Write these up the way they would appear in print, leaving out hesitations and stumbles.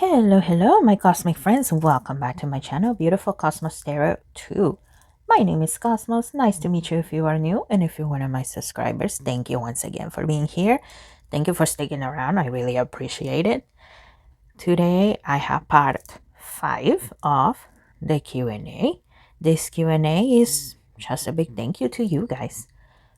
Hello, my cosmic friends, and welcome back to my channel, Beautiful Cosmos Tarot 2. My name is Cosmos. Nice to meet you if you are new, and if you're one of my subscribers, thank you once again for being here. Thank you for sticking around. I really appreciate it. Today, I have part 5 of the Q&A. This Q&A is just a big thank you to you guys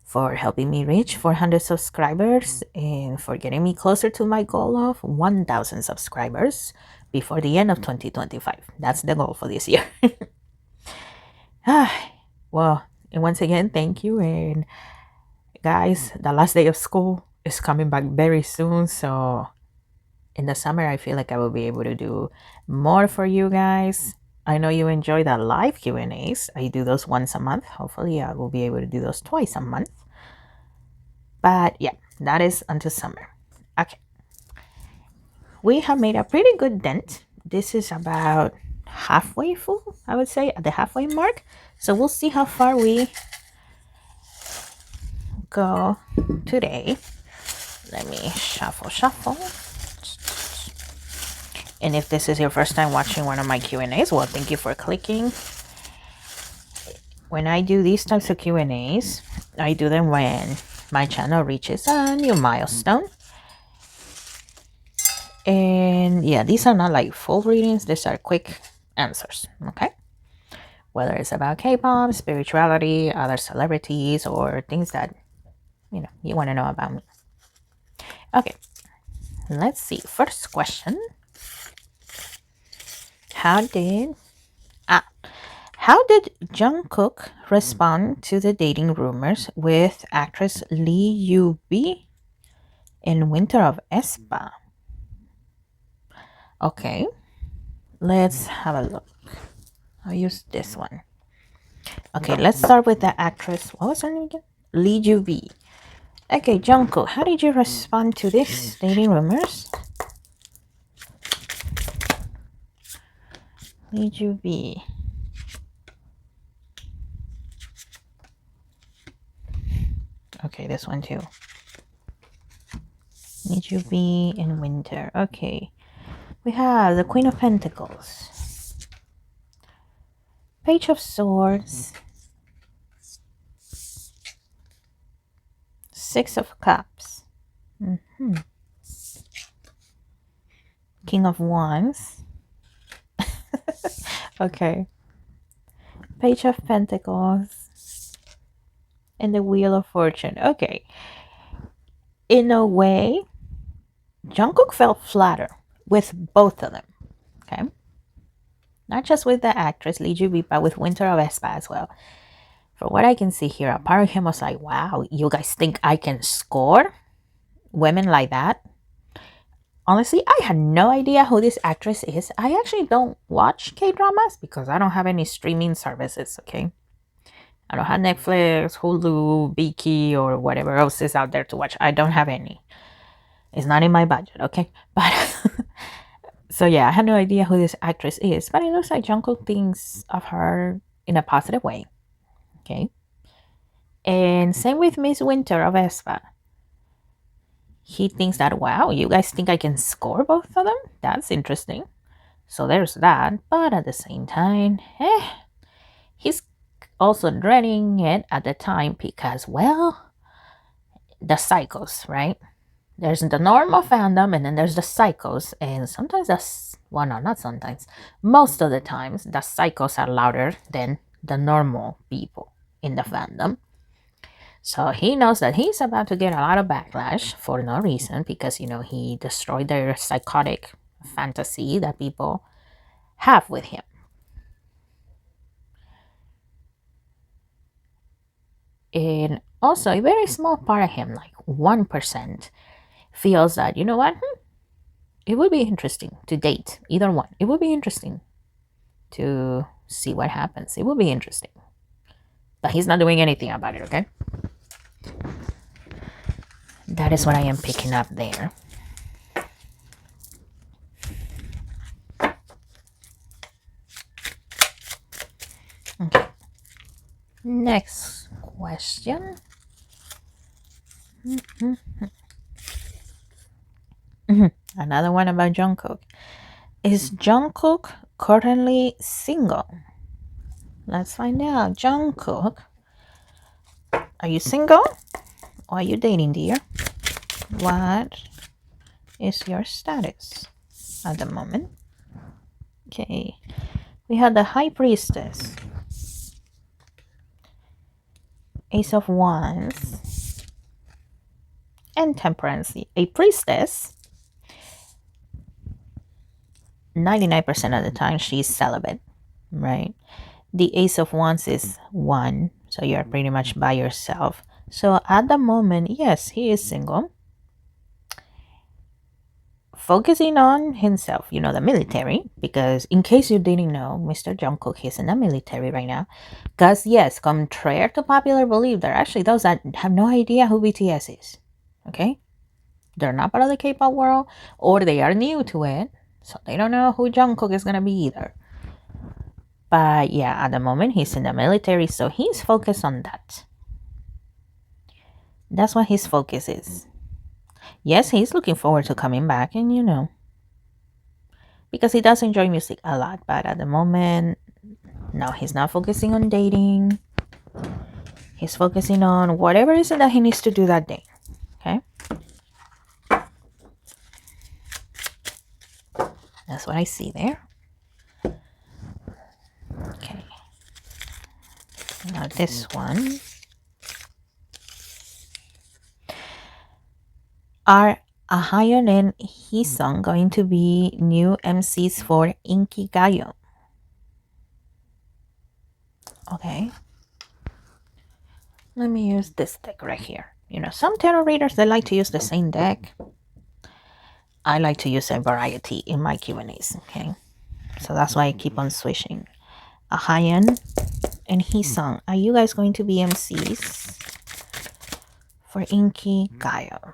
for helping me reach 400 subscribers and for getting me closer to my goal of 1,000 subscribers before the end of 2025. That's the goal for this year. Well, and once again, thank you. And guys, the last day of school is coming back very soon. So in the summer, I feel like I will be able to do more for you guys. I know you enjoy the live Q&As. I do those once a month. Hopefully, I will be able to do those twice a month. But yeah, that is until summer. Okay. We have made a pretty good dent. This is about halfway full, I would say, at the halfway mark. So we'll see how far we go today. Let me shuffle. And if this is your first time watching one of my Q&As, well, thank you for clicking. When I do these types of Q&As, I do them when my channel reaches a new milestone. And yeah, these are not like full readings. These are quick answers, okay? Whether it's about K-pop, spirituality, other celebrities, or things that, you want to know about me. Okay, let's see. First question. How did Jungkook respond to the dating rumors with actress Lee Yoo-bi in Winter of aespa? Okay, let's have a look. I'll use this one. Okay, let's start with the actress. What was her name again? Lee Yoo-bi. Okay, Jungkook, how did you respond to this dating rumors? Lee Yoo-bi. Okay, this one too. Lee Yoo-bi in Winter. Okay. We have the Queen of Pentacles, Page of Swords, Six of Cups, King of Wands. Okay. Page of Pentacles and the Wheel of Fortune. Okay. In a way, Jungkook felt flattered with both of them. Okay. Not just with the actress Lee Joo-bi, but with Winter of aespa as well. From what I can see here, a part of him was like, wow, you guys think I can score women like that? Honestly, I had no idea who this actress is. I actually don't watch K-dramas because I don't have any streaming services, okay? I don't have Netflix, Hulu, Viki, or whatever else is out there to watch. I don't have any. It's not in my budget, okay? But so yeah, I had no idea who this actress is, but it looks like Jungkook thinks of her in a positive way, okay? And same with Miss Winter of aespa. He thinks that, wow, you guys think I can score both of them? That's interesting. So there's that. But at the same time, he's also dreading it at the time because, well, the cycles, right? There's the normal fandom and then there's the cycles. And sometimes that's, well, no, not sometimes. Most of the times, the cycles are louder than the normal people in the fandom. So he knows that he's about to get a lot of backlash for no reason because, he destroyed their psychotic fantasy that people have with him. And also, a very small part of him, like 1%, feels that, you know what? It would be interesting to date either one. It would be interesting to see what happens. It would be interesting. But he's not doing anything about it, okay? That is what I am picking up there. Okay. Next question. Another one about Jungkook. Is Jungkook currently single? Let's find out. Jungkook, are you single or are you dating, dear? What is your status at the moment? Okay, we have the High Priestess, Ace of Wands, and Temperance. A priestess, 99% of the time, she's celibate, right? The Ace of Wands is one, so you're pretty much by yourself. So at the moment, yes, he is single, focusing on himself, the military, because in case you didn't know, Mr. Jungkook is in the military right now. Because yes, contrary to popular belief, there are actually those that have no idea who BTS is. Okay? They're not part of the K-pop world, or they are new to it, so they don't know who Jungkook is gonna be either. But yeah, at the moment he's in the military, so he's focused on that. That's what his focus is. Yes, he's looking forward to coming back, and because he does enjoy music a lot, but at the moment, no, he's not focusing on dating. He's focusing on whatever it is that he needs to do that day. Okay? That's what I see there. Okay. Now this one. Are Ahayon and Hisung going to be new MCs for Inkygayo? Okay. Let me use this deck right here. Some tarot readers, they like to use the same deck. I like to use a variety in my Q&As, okay? So that's why I keep on switching. Ahayon and Hisung, are you guys going to be MCs for Inkygayo?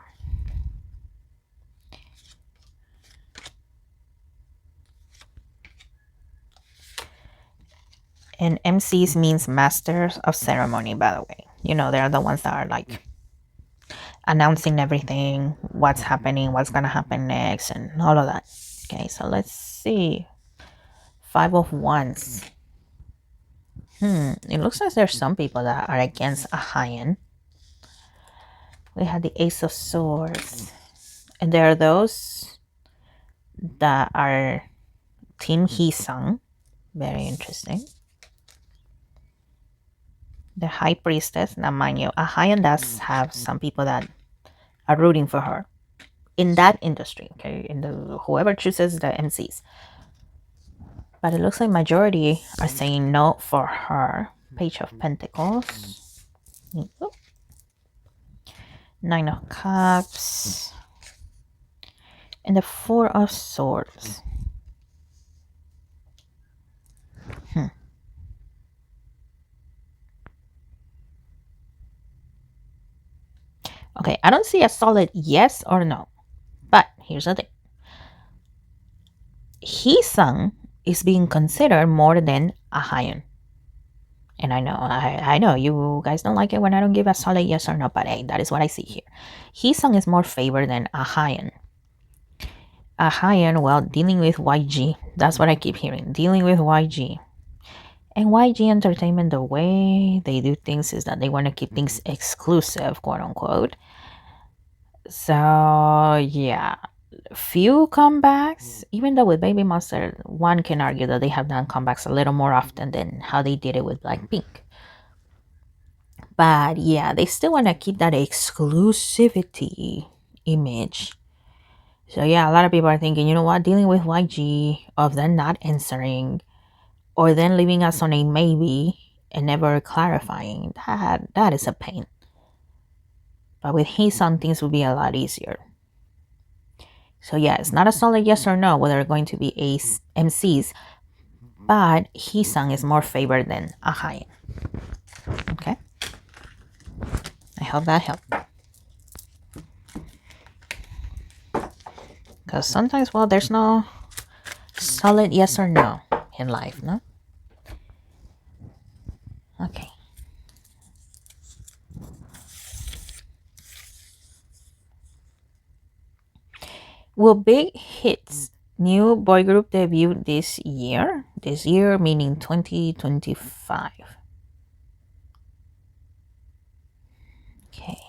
And MCs means Masters of Ceremony, by the way. They're the ones that are like announcing everything, what's happening, what's gonna happen next, and all of that. Okay, so let's see. 5 of Wands. It looks like there's some people that are against Ahayon. We have the Ace of Swords. And there are those that are Team Hisung. Very interesting. The High Priestess. Now, mind you, Ahayon does have some people that are rooting for her in that industry, okay? In the whoever chooses the MCs. But it looks like majority are saying no for her. Page of Pentacles. Nine of Cups. And the Four of Swords. Okay, I don't see a solid yes or no. But here's the thing. Hisung is being considered more than Ahayon. And I know you guys don't like it when I don't give a solid yes or no, but hey, that is what I see here. Hisung is more favored than Ahayon. Ahayon, well, dealing with YG. That's what I keep hearing. Dealing with YG. And YG Entertainment, the way they do things is that they want to keep things exclusive, quote unquote. So, yeah. Few comebacks, even though with Baby Monster, one can argue that they have done comebacks a little more often than how they did it with Blackpink. But yeah, they still want to keep that exclusivity image. So yeah, a lot of people are thinking, you know what, dealing with YG, of them not answering, or then leaving us on a maybe and never clarifying, that is a pain. But with Hisung, things will be a lot easier. So yeah, it's not a solid yes or no whether they're going to be MCs, but Hisung is more favored than Ahayon. Okay? I hope that helped. Because sometimes, well, there's no solid yes or no in life, no? Okay. Will big hits New boy group debuted this year. This year meaning 2025. Okay.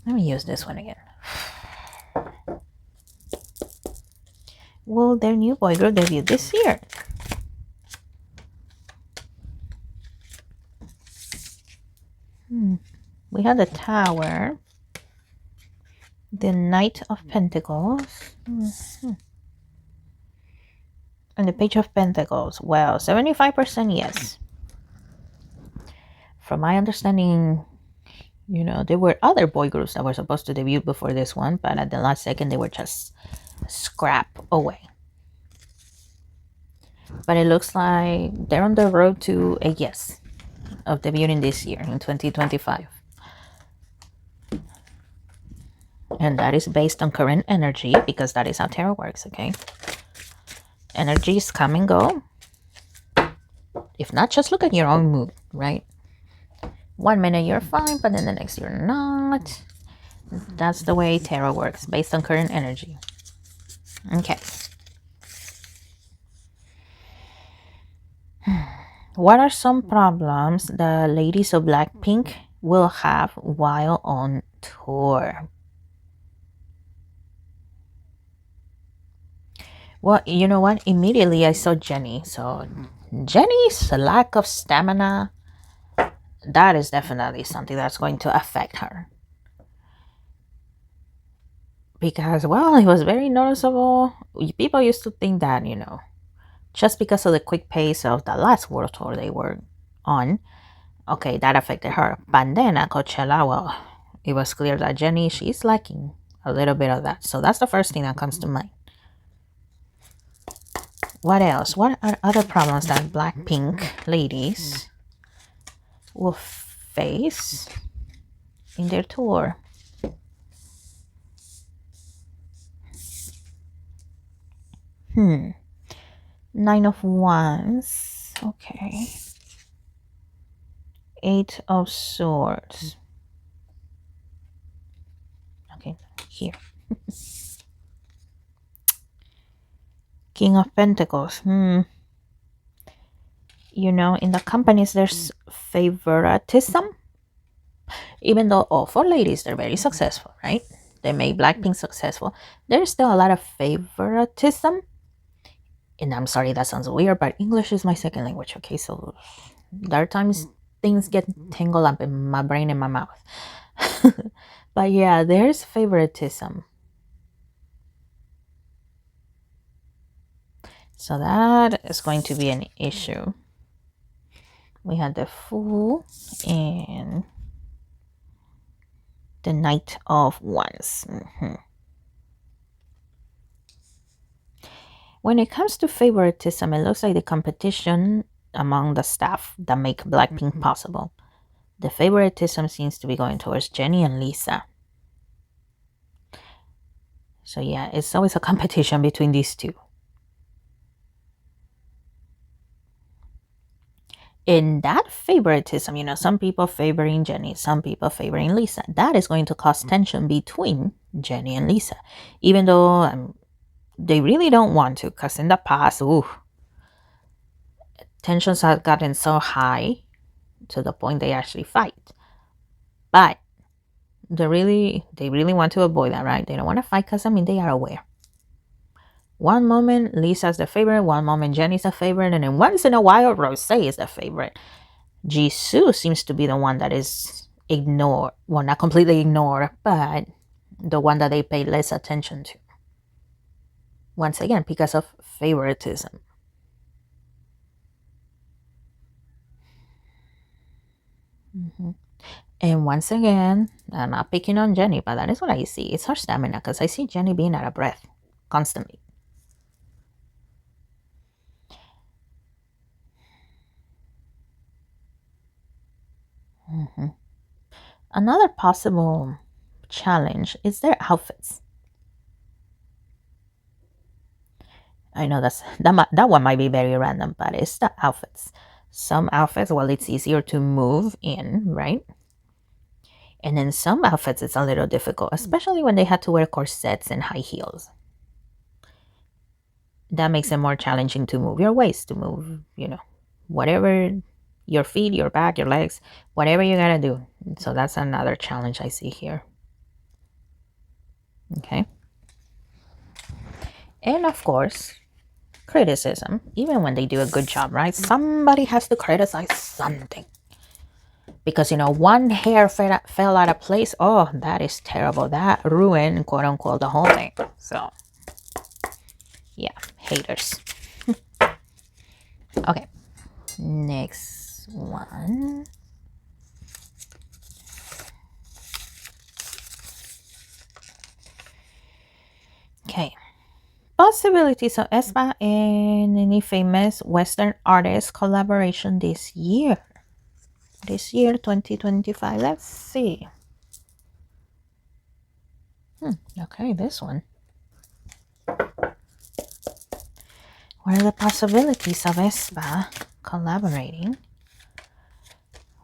Let me use this one again. Well, their new boy group debuted this year. We had the Tower, the Knight of Pentacles, and the Page of Pentacles. Well, 75% yes. From my understanding, there were other boy groups that were supposed to debut before this one, but at the last second they were just scrap away. But it looks like they're on the road to a yes of debuting this year in 2025. And that is based on current energy, because that is how tarot works, okay? Energies come and go. If not, just look at your own mood, right? 1 minute you're fine, but then the next you're not. That's the way tarot works, based on current energy. Okay. What are some problems the ladies of Blackpink will have while on tour? Well, you know what? Immediately I saw Jenny. So Jenny's lack of stamina, that is definitely something that's going to affect her. Because, well, it was very noticeable. People used to think that, just because of the quick pace of the last world tour they were on, okay, that affected her. But then at Coachella, well, it was clear that Jenny, she's lacking a little bit of that. So that's the first thing that comes to mind. What else? What are other problems that Blackpink ladies will face in their tour? Nine of Wands. Okay. Eight of Swords. Okay, here. King of Pentacles. In the companies there's favoritism. Even though for ladies they're very successful, right? They made Blackpink successful. There's still a lot of favoritism. And I'm sorry, that sounds weird, but English is my second language, okay? So there are times things get tangled up in my brain and my mouth. But yeah, there's favoritism. So that is going to be an issue. We had the Fool and the Knight of Wands. When it comes to favoritism, it looks like the competition among the staff that make Blackpink possible. The favoritism seems to be going towards Jennie and Lisa. So yeah, it's always a competition between these two. In that favoritism, some people favoring Jennie, some people favoring Lisa. That is going to cause tension between Jennie and Lisa. Even though they really don't want to, because in the past, tensions have gotten so high to the point they actually fight. But they really want to avoid that, right? They don't want to fight because, they are aware. One moment, Lisa's the favorite. One moment, Jennie's the favorite. And then once in a while, Rosé is the favorite. Jisoo seems to be the one that is ignored. Well, not completely ignored, but the one that they pay less attention to. Once again, because of favoritism. And once again, I'm not picking on Jennie, but that is what I see. It's her stamina, because I see Jennie being out of breath constantly. Another possible challenge is their outfits. I know that one might be very random, but it's the outfits. Some outfits, well, it's easier to move in, right? And in some outfits, it's a little difficult, especially when they had to wear corsets and high heels. That makes it more challenging to move your waist, to move, whatever, your feet, your back, your legs, whatever you gotta do. So that's another challenge I see here. Okay. And of course, criticism, even when they do a good job, right? Somebody has to criticize something. Because, one hair fell out of place. Oh, that is terrible. That ruined, quote unquote, the whole thing. So, yeah, haters. Okay, next one. Okay, possibilities of aespa and any famous Western artist collaboration this year. This year, 2025. Let's see. Okay, this one. What are the possibilities of aespa collaborating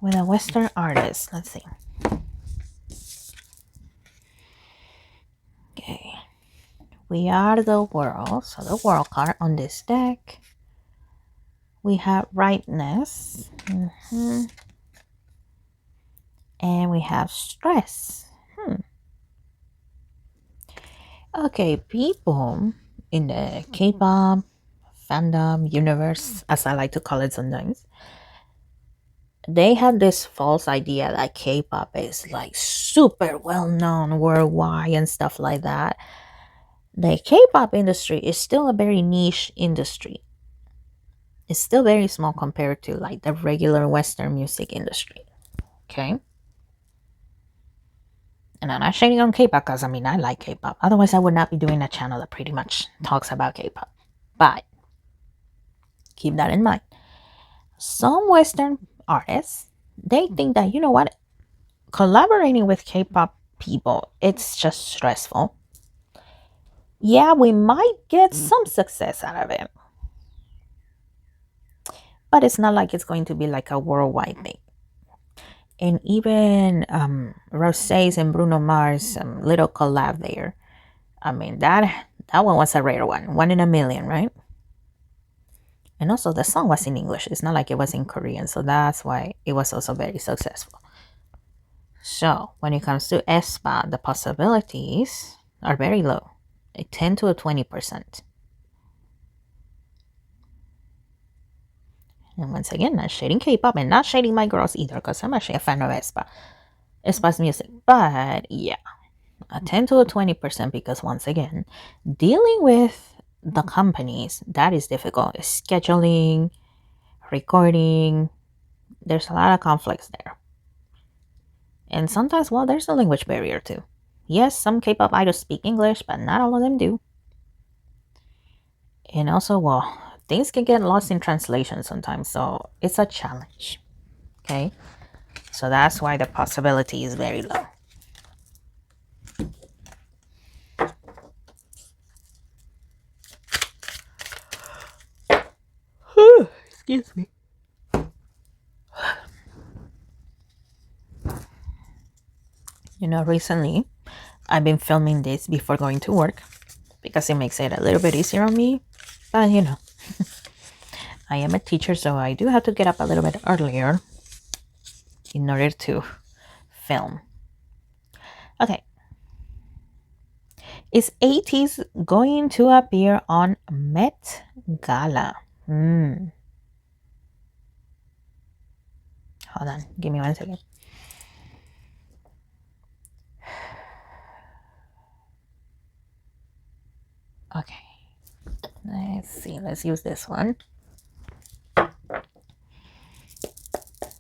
with a Western artist? Let's see. Okay. We are the world. So the world card on this deck. We have rightness. And we have stress. Okay, people in the K-pop fandom universe, as I like to call it sometimes, they had this false idea that K-pop is like super well known worldwide and stuff like that. The K-pop industry is still a very niche industry. It's still very small compared to like the regular Western music industry. Okay. And I'm not shading on K-pop because I like K-pop. Otherwise, I would not be doing a channel that pretty much talks about K-pop. But keep that in mind. Some Western artists, they think that, what, collaborating with K-pop people, it's just stressful. Yeah, we might get some success out of it. But it's not like it's going to be like a worldwide thing. And even Rosé's and Bruno Mars little collab there. That one was a rare one in a million, right? And also the song was in English. It's not like it was in Korean, so that's why it was also very successful. So when it comes to aespa, the possibilities are very low, a 10 to a 20%. And once again, not shading K-pop and not shading my girls either, because I'm actually a fan of aespa's music. But yeah, a 10 to a 20%, because once again, dealing with the companies, that is difficult. Scheduling, recording, there's a lot of conflicts there. And sometimes, well, there's a language barrier too. Yes, some K-pop idols speak English, but not all of them do. And also, well, things can get lost in translation sometimes, so it's a challenge. Okay, so that's why the possibility is very low. Excuse me. Recently I've been filming this before going to work because it makes it a little bit easier on me. But I am a teacher, so I do have to get up a little bit earlier in order to film. Okay. Is ATEEZ going to appear on Met Gala? Hold on. Give me 1 second. Okay. Let's see. Let's use this one.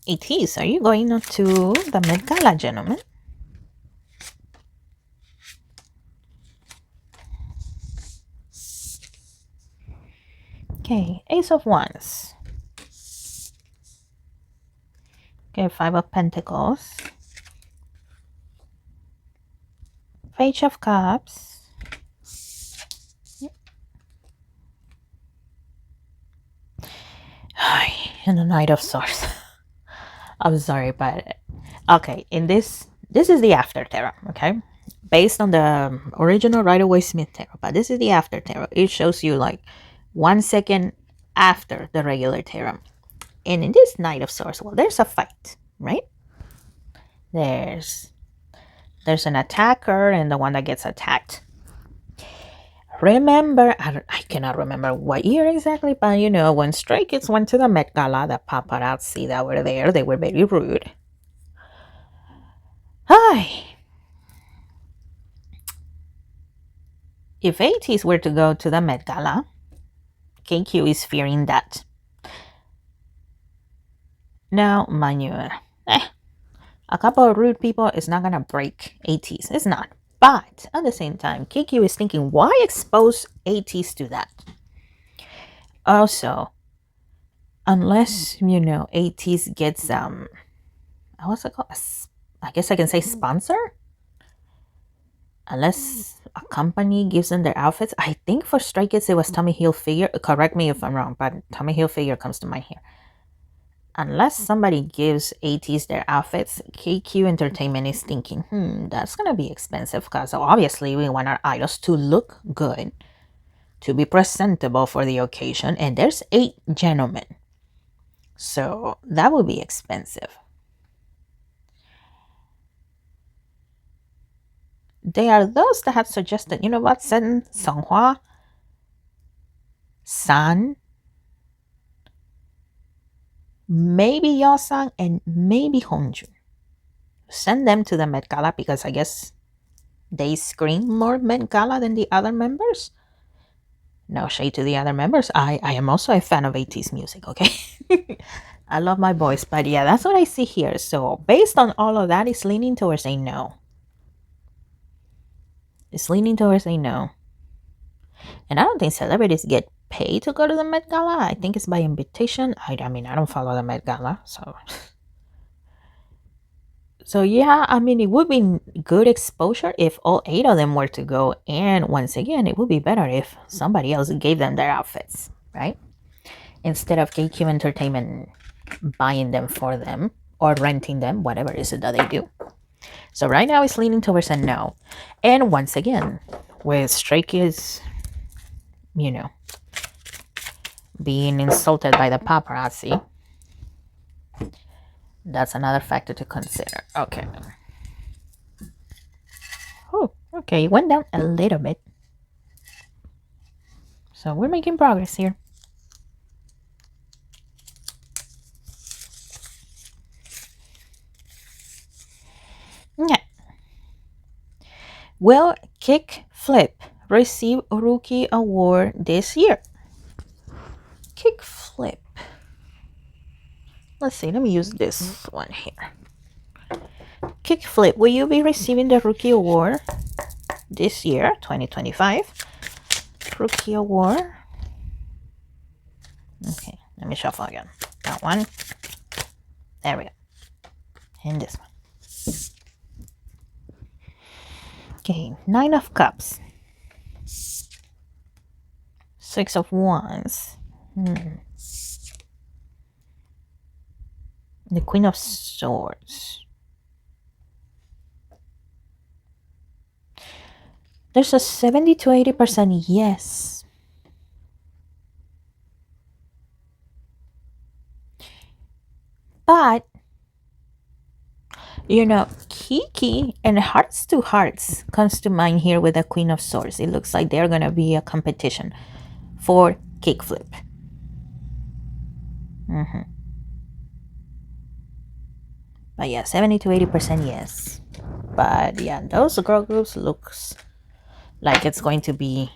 ATEEZ, are you going to the Met Gala, gentlemen? Okay, Ace of Wands. Okay, Five of Pentacles. Page of Cups. And the Knight of Swords. I'm sorry, but okay, in this This is the after tarot, okay? Based on the original Rider-Waite-Smith tarot, but this is the after tarot. It shows you like 1 second after the regular tarot. And in this Knight of Swords, well, there's a fight, right? There's an attacker and the one that gets attacked. Remember, I cannot remember what year exactly, but you know, when Stray Kids went to the Met Gala, the paparazzi that were there, they were very rude. Hi. If ATEEZ were to go to the Met Gala, KQ is fearing that. Now, mind you, a couple of rude people is not gonna break ATEEZ. It's not. But at the same time, KQ is thinking, why expose ATEEZ to that? Also, unless, you know, ATEEZ gets, what's it called? I guess I can say sponsor? Unless a company gives them their outfits. I think for Stray Kids, it was Tommy Hilfiger. Correct me if I'm wrong, but Tommy Hilfiger comes to mind here. Unless somebody gives ATEEZ their outfits, KQ Entertainment is thinking, that's going to be expensive because obviously we want our idols to look good, to be presentable for the occasion, and there's 8 gentlemen. So that would be expensive. They are those that have suggested, you know what, Sen, Songhua, San, maybe Yeosang, and maybe Hongjun. Send them to the Met Gala because I guess they scream more Met Gala than the other members. No shade to the other members. I am also a fan of ATEEZ music, okay? I love my voice, but yeah, that's what I see here. So based on all of that, it's leaning towards a no. It's leaning towards a no. And I don't think celebrities get paid to go to the Met Gala. I think it's by invitation. I mean, I don't follow the Met Gala, so... So yeah, I mean, it would be good exposure if all 8 of them were to go. And once again, it would be better if somebody else gave them their outfits, right? Instead of KQ Entertainment buying them for them or renting them, whatever it is that they do. So right now it's leaning towards a no. And once again, with Stray Kids, you know, being insulted by the paparazzi, that's another factor to consider. Okay. Oh, okay. It went down a little bit. So we're making progress here. Yeah. Will Kickflip receive a Rookie Award this year? Kickflip. Let's see, let me use this one here. Kickflip, will you be receiving the Rookie Award this year, 2025? Rookie Award. Okay, let me shuffle again. That one. There we go. And this one. Okay, 9 of Cups. 6 of Wands. The Queen of Swords. There's a 70 to 80% yes. But, you know, Kiki and Hearts to Hearts comes to mind here with the Queen of Swords. It looks like they're going to be a competition for Kickflip. But yeah, 70 to 80% yes. But yeah, those girl groups looks like it's going to be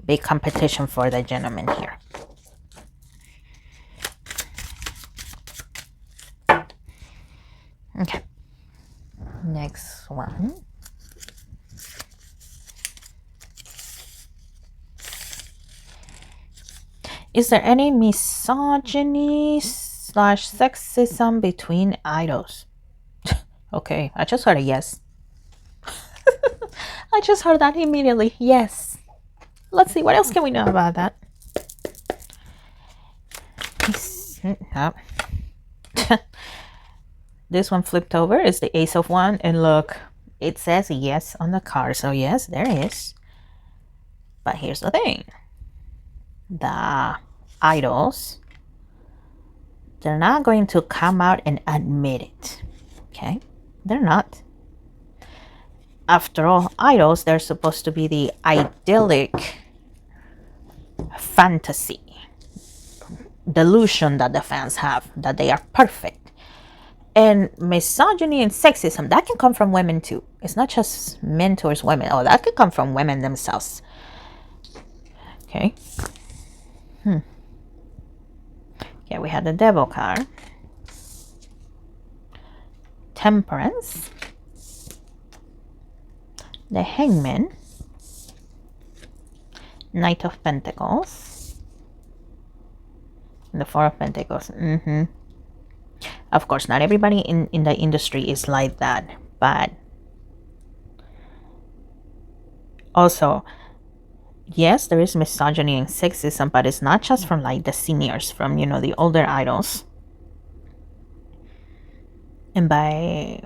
big competition for the gentleman here. Okay. Next one. Is there any misogyny / sexism between idols? Okay, I just heard a yes. I just heard that immediately. Yes. Let's see, what else can we know about that? This one flipped over is the Ace of Wands, and look, it says yes on the card, so yes, there is. But here's the thing. The idols, they're not going to come out and admit it, okay? They're not. After all, idols, they're supposed to be the idyllic fantasy delusion that the fans have, that they are perfect. And misogyny and sexism, that can come from women too. It's not just men towards women. Oh, that could come from women themselves. Okay. Yeah, we had the Devil card. Temperance. The Hangman. Knight of Pentacles. And the Four of Pentacles. Of course, not everybody in the industry is like that. But also, yes, there is misogyny and sexism, but it's not just from like the seniors, from, you know, the older idols. And by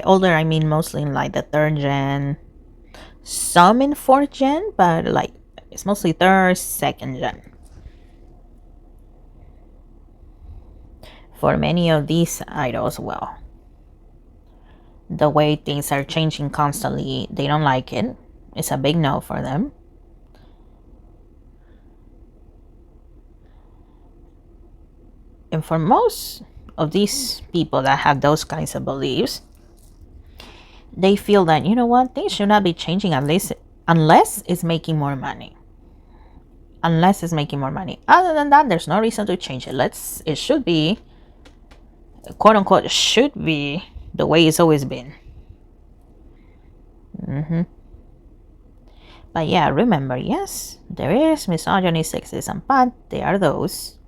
older, I mean mostly in like the 3rd gen, some in 4th gen, but like it's mostly 3rd, 2nd gen. For many of these idols, well, the way things are changing constantly, they don't like it. It's a big no for them. And for most of these people that have those kinds of beliefs, they feel that, you know what, things should not be changing unless it's making more money. Unless it's making more money. Other than that, there's no reason to change it. It should be, quote unquote, should be the way it's always been. But yeah, remember, yes, there is misogyny, sexism, but there are those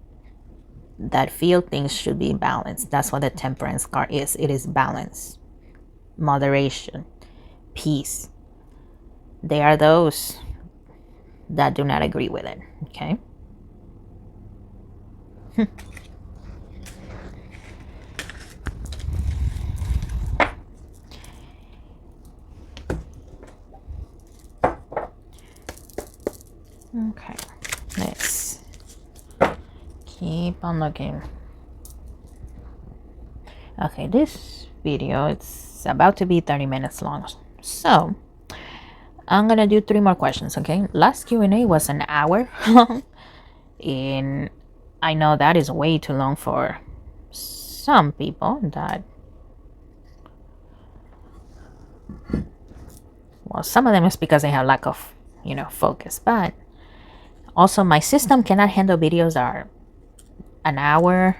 that feel things should be balanced. That's what the Temperance card is. It is balance, moderation, peace. There are those that do not agree with it, okay? Okay, let's keep on looking. Okay, this video, it's about to be 30 minutes long, so I'm gonna do 3 more questions, okay? Last Q&A was an hour long, and I know that is way too long for some people. That, well, some of them is because they have lack of, you know, focus, but also my system cannot handle videos that are an hour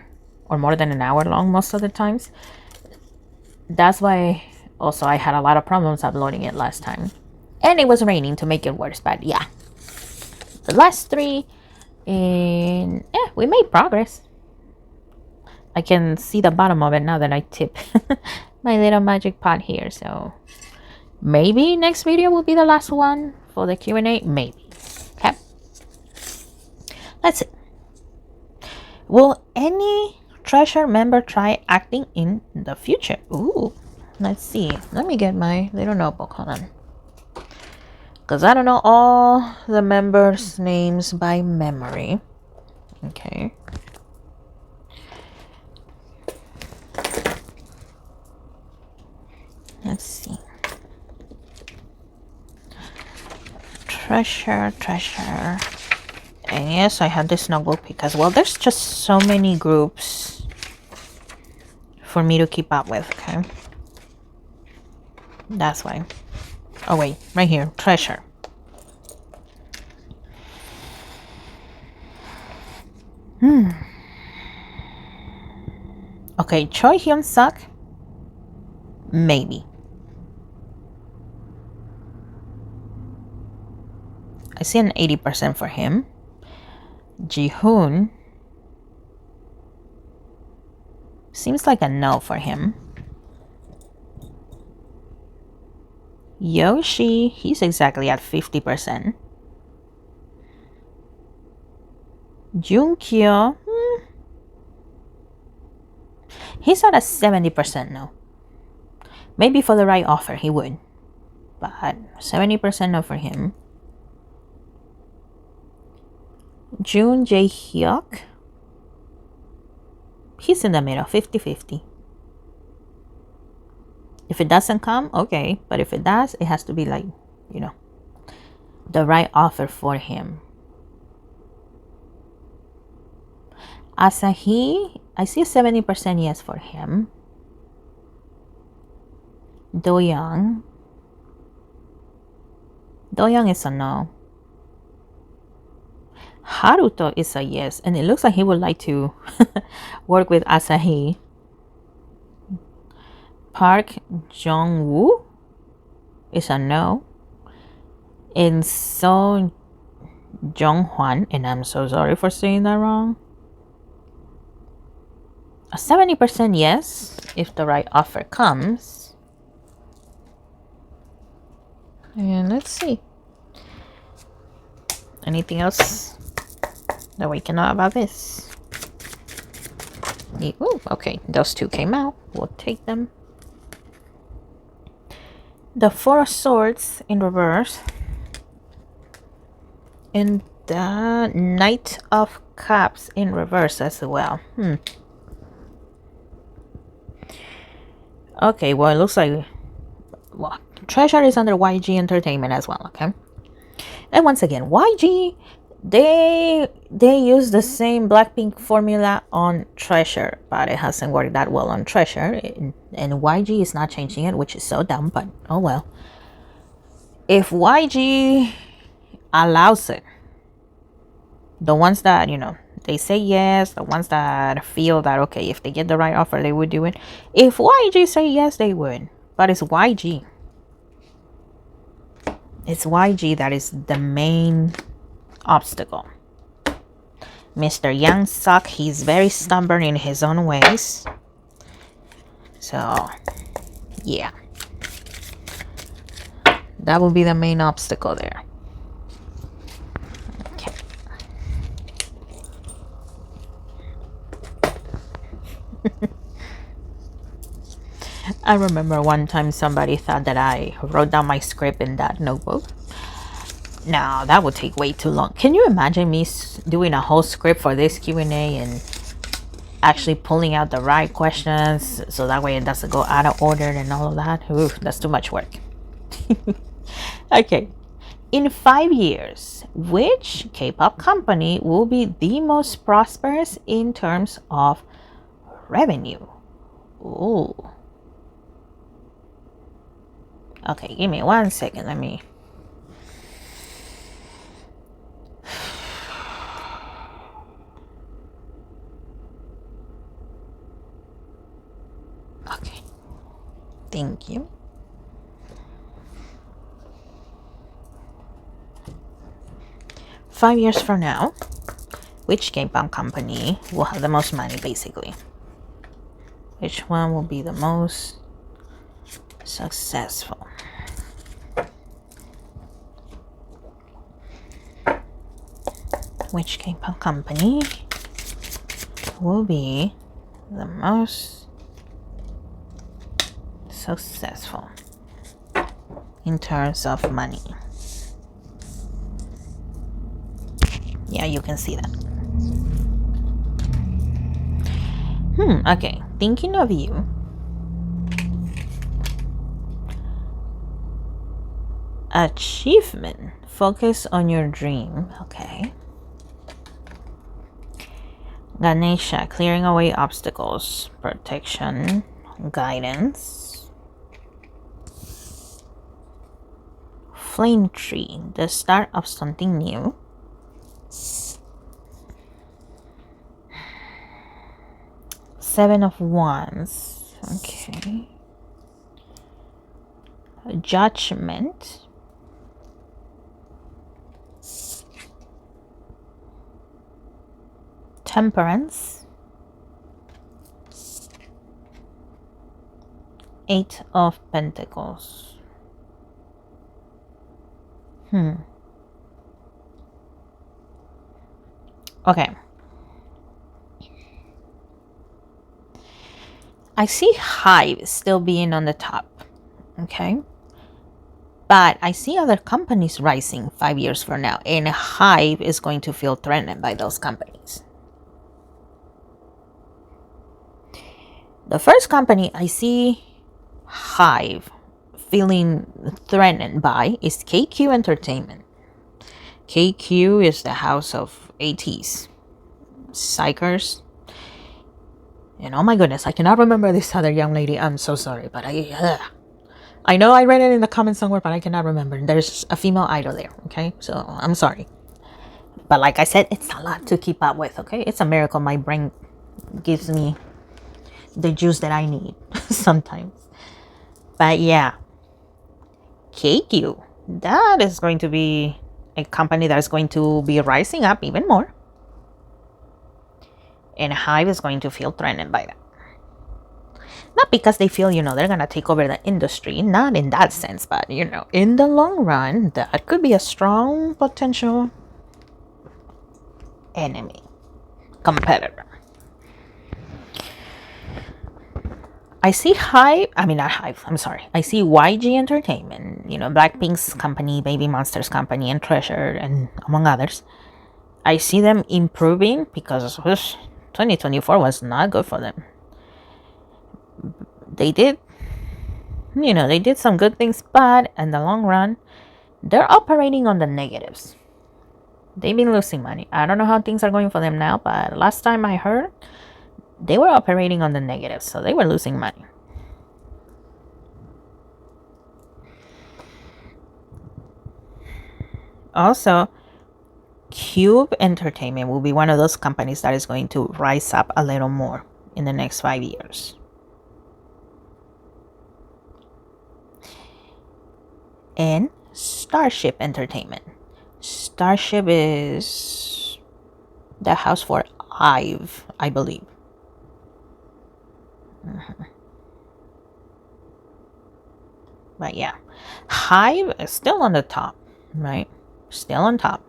or more than an hour long most of the times. That's why also I had a lot of problems uploading it last time, and it was raining to make it worse. But yeah, the last 3, and yeah, we made progress. I can see the bottom of it now that I tip my little magic pot here. So maybe next video will be the last one for the Q&A. Maybe. Okay, let's see. Will any Treasure member try acting in the future? Ooh, let's see. Let me get my little notebook. Hold on, because I don't know all the members' names by memory. Okay. Let's see. Treasure. And yes, I have this notebook because, well, there's just so many groups for me to keep up with, okay? That's why. Oh, wait, right here. Treasure. Okay, Choi Hyun Suk. Maybe. I see an 80% for him. Jihoon. Seems like a no for him. Yoshi, he's exactly at 50%. Jungkook. He's at a 70% no. Maybe for the right offer he would, but 70% no for him. Jun Jae-hyuk, he's in the middle, 50-50. If it doesn't come, okay, but if it does, it has to be like, you know, the right offer for him. Asahi, I see a 70% yes for him. Doyoung is a no. Haruto is a yes, and it looks like he would like to work with Asahi. Park Jong-woo is a no. And So Jong-hwan, and I'm so sorry for saying that wrong. A 70% yes, if the right offer comes. And let's see. Anything else that we can know about this? Ooh, okay, those two came out. We'll take them. The Four of Swords in reverse. And the Knight of Cups in reverse as well. Okay, well, it looks like... Well, Treasure is under YG Entertainment as well, okay? And once again, YG, they use the same Blackpink formula on Treasure, but it hasn't worked that well on Treasure, and YG is not changing it, which is so dumb, but oh well. If YG allows it, the ones that, you know, they say yes, the ones that feel that, okay, if they get the right offer, they would do it. If YG say yes, they would, but it's YG. It's YG that is the main obstacle. Mr. Young Suk, he's very stubborn in his own ways. So, yeah. That will be the main obstacle there. Okay. I remember one time somebody thought that I wrote down my script in that notebook. No, that would take way too long. Can you imagine me doing a whole script for this Q&A and actually pulling out the right questions so that way it doesn't go out of order and all of that? Ooh, that's too much work. Okay. In 5 years, which K-pop company will be the most prosperous in terms of revenue? Ooh. Okay, give me 1 second. Let me... Okay. Thank you. Five years from now, which K-pop company will have the most money, basically? Which one will be the most successful? Which K-pop company will be the most successful in terms of money? Yeah, you can see that. Okay, thinking of you. Achievement. Focus on your dream. Okay. Ganesha. Clearing away obstacles. Protection. Guidance. Flame tree. The start of something new. Seven of Wands. Okay. Judgment. Temperance. Eight of Pentacles. Okay. I see Hive still being on the top. Okay. But I see other companies rising 5 years from now, and Hive is going to feel threatened by those companies. The first company I see Hive feeling threatened by is KQ Entertainment. KQ is the house of ATEEZ, Psychers, and oh my goodness, I cannot remember this other young lady. I'm so sorry, but I know I read it in the comments somewhere, but I cannot remember. There's a female idol there, okay? So I'm sorry. But like I said, it's a lot to keep up with, okay? It's a miracle my brain gives me the juice that I need sometimes. But yeah, KQ, that is going to be a company that is going to be rising up even more. And Hive is going to feel threatened by that. Not because they feel, they're going to take over the industry. Not in that sense, but, in the long run, that could be a strong potential enemy, competitor. I see I see YG Entertainment, Blackpink's company, Baby Monster's company, and Treasure, and among others. I see them improving because 2024 was not good for them. They did some good things, but in the long run, they're operating on the negatives. They've been losing money. I don't know how things are going for them now, but last time I heard, they were operating on the negatives, so they were losing money. Also, Cube Entertainment will be one of those companies that is going to rise up a little more in the next 5 years. And Starship Entertainment. Starship is the house for IVE, I believe. But yeah, Hive is still on the top, right? Still on top.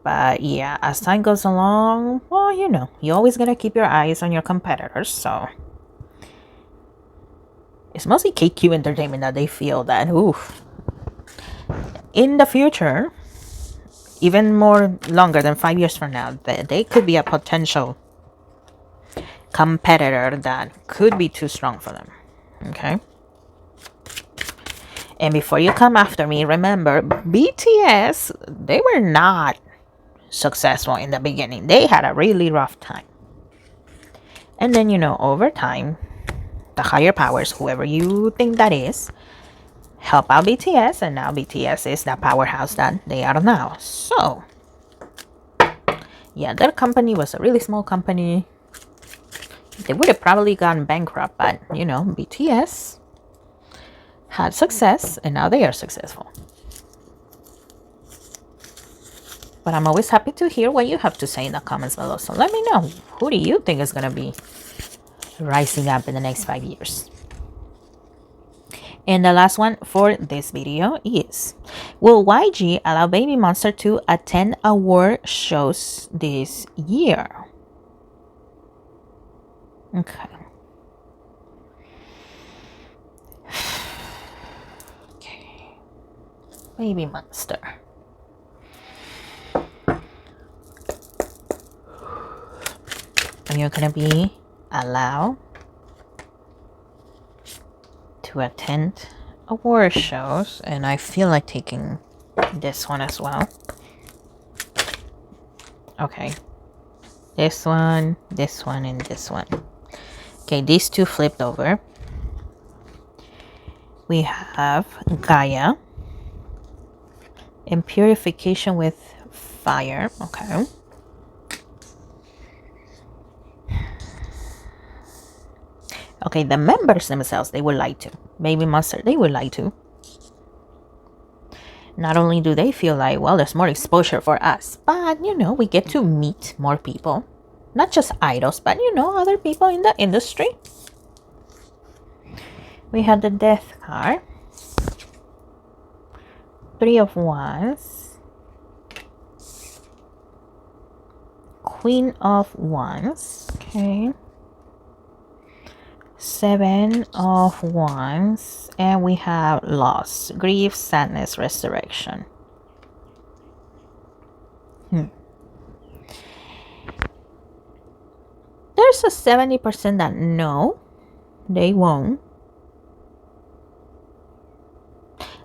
But yeah, as time goes along, well, you always gotta keep your eyes on your competitors. So it's mostly KQ Entertainment that they feel that, oof, in the future, even more longer than 5 years from now, they could be a potential competitor that could be too strong for them. Okay. And before you come after me, remember, BTS, they were not successful in the beginning. They had a really rough time. And then, over time, the higher powers, whoever you think that is, help out BTS, and now BTS is the powerhouse that they are now. So, yeah, their company was a really small company. They would have probably gone bankrupt, but, BTS had success, and now they are successful. But I'm always happy to hear what you have to say in the comments below. So let me know, who do you think is going to be rising up in the next 5 years? And the last one for this video is, will YG allow Baby Monster to attend award shows this year? Okay. Baby Monster. You're gonna be allowed to attend award shows, and I feel like taking this one as well. Okay, this one, and this one. Okay, these two flipped over. We have Gaia and Purification with Fire. Okay. Okay, the members themselves, they would like to. Baby Monster, they would like to. Not only do they feel like, well, there's more exposure for us, but, we get to meet more people. Not just idols, but, other people in the industry. We had the Death card. 3 of Wands. Queen of Wands. Okay. Seven of Wands, and we have loss, grief, sadness, resurrection. There's a 70% that no, they won't.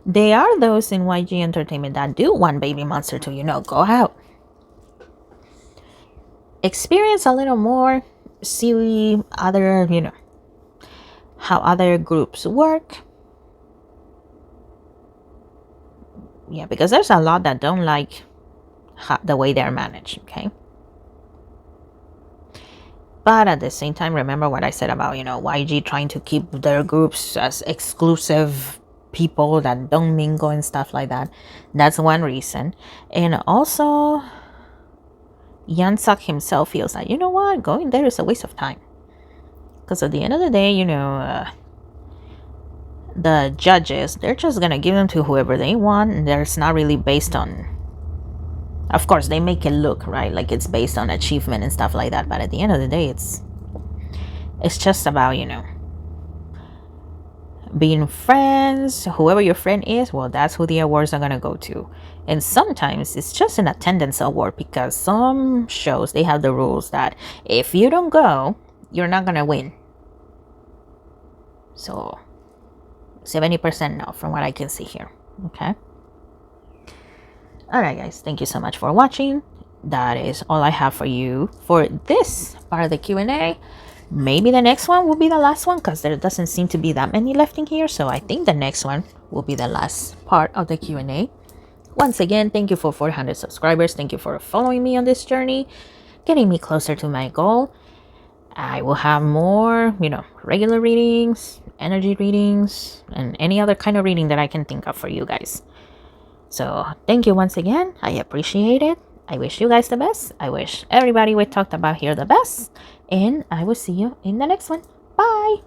There are those in YG Entertainment that do want Baby Monster to, go out, experience a little more, see other, how other groups work. Yeah, because there's a lot that don't like the way they're managed, okay? But at the same time, remember what I said about, YG trying to keep their groups as exclusive people that don't mingle and stuff like that. That's one reason. And also, Yansuk himself feels like, you know what, going there is a waste of time. Because at the end of the day, the judges, they're just going to give them to whoever they want. And there's not really based on, of course, they make it look, right, like it's based on achievement and stuff like that. But at the end of the day, it's just about, being friends. Whoever your friend is, well, that's who the awards are going to go to. And sometimes it's just an attendance award, because some shows, they have the rules that if you don't go, you're not going to win. So 70% no, from what I can see here. Okay. All right, guys, thank you so much for watching. That is all I have for you for this part of the Q&A. Maybe the next one will be the last one, because there doesn't seem to be that many left in here. So I think the next one will be the last part of the Q&A. Once again, thank you for 400 subscribers. Thank you for following me on this journey, getting me closer to my goal. I will have more, regular readings, energy readings, and any other kind of reading that I can think of for you guys. So thank you once again. I appreciate it. I wish you guys the best. I wish everybody we talked about here the best. And I will see you in the next one. Bye.